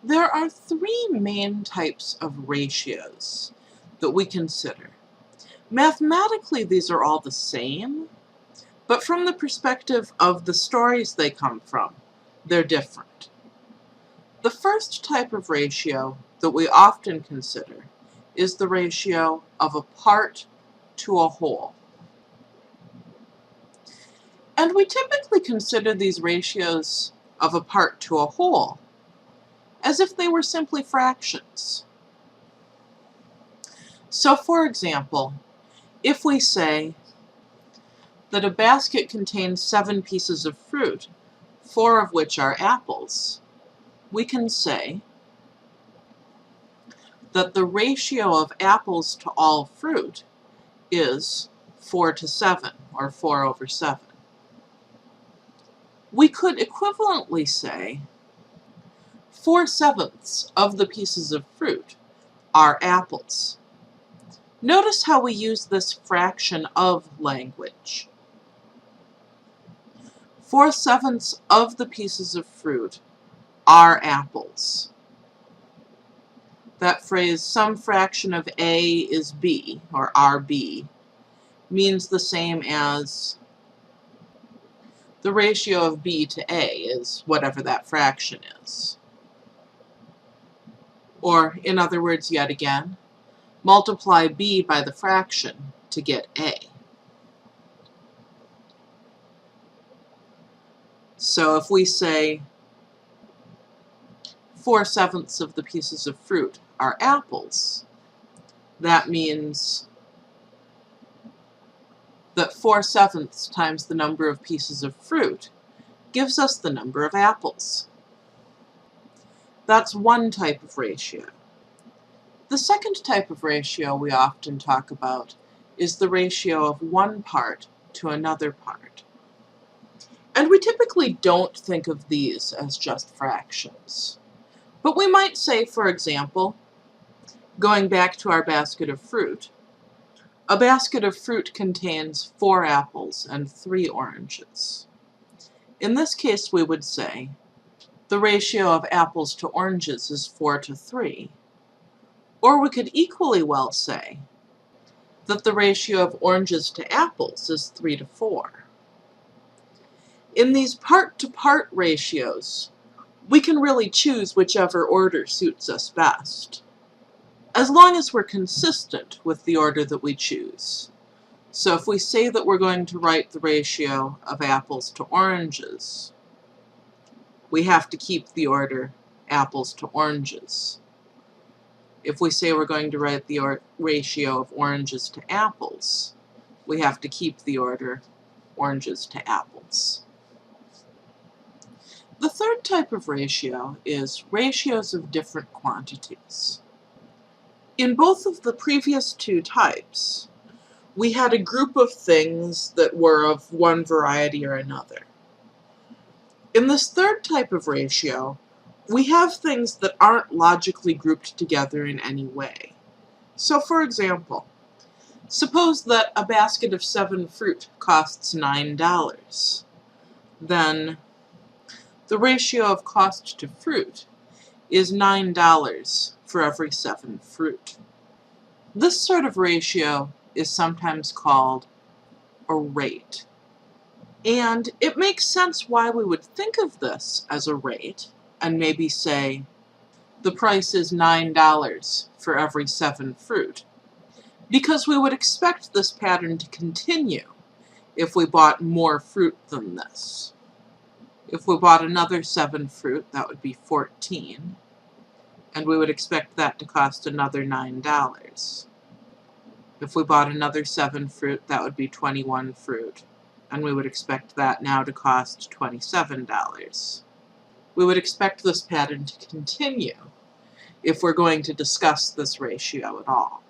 There are three main types of ratios that we consider. Mathematically, these are all the same, but from the perspective of the stories they come from, they're different. The first type of ratio that we often consider is the ratio of a part to a whole. And we typically consider these ratios of a part to a whole as if they were simply fractions. So for example, if we say that a basket contains 7 pieces of fruit, 4 of which are apples, we can say that the ratio of apples to all fruit is 4 to 7, or 4/7. We could equivalently say 4/7 of the pieces of fruit are apples. Notice how we use this fraction of language. 4/7 of the pieces of fruit are apples. That phrase, some fraction of A is B, or RB, means the same as the ratio of B to A is whatever that fraction is. Or, in other words, yet again, multiply B by the fraction to get A. So if we say 4/7 of the pieces of fruit are apples, that means that 4/7 times the number of pieces of fruit gives us the number of apples. That's one type of ratio. The second type of ratio we often talk about is the ratio of one part to another part. And we typically don't think of these as just fractions. But we might say, for example, going back to our basket of fruit, a basket of fruit contains 4 apples and 3 oranges. In this case, we would say the ratio of apples to oranges is 4 to 3. Or we could equally well say that the ratio of oranges to apples is 3 to 4. In these part-to-part ratios, we can really choose whichever order suits us best, as long as we're consistent with the order that we choose. So if we say that we're going to write the ratio of apples to oranges, we have to keep the order apples to oranges. If we say we're going to write the ratio of oranges to apples, we have to keep the order oranges to apples. The third type of ratio is ratios of different quantities. In both of the previous two types, we had a group of things that were of one variety or another. In this third type of ratio, we have things that aren't logically grouped together in any way. So for example, suppose that a basket of 7 fruit costs $9. Then the ratio of cost to fruit is $9 for every 7 fruit. This sort of ratio is sometimes called a rate. And it makes sense why we would think of this as a rate, and maybe say the price is $9 for every 7 fruit, because we would expect this pattern to continue if we bought more fruit than this. If we bought another 7 fruit, that would be 14, and we would expect that to cost another $9. If we bought another 7 fruit, that would be 21 fruit, and we would expect that now to cost $27. We would expect this pattern to continue if we're going to discuss this ratio at all.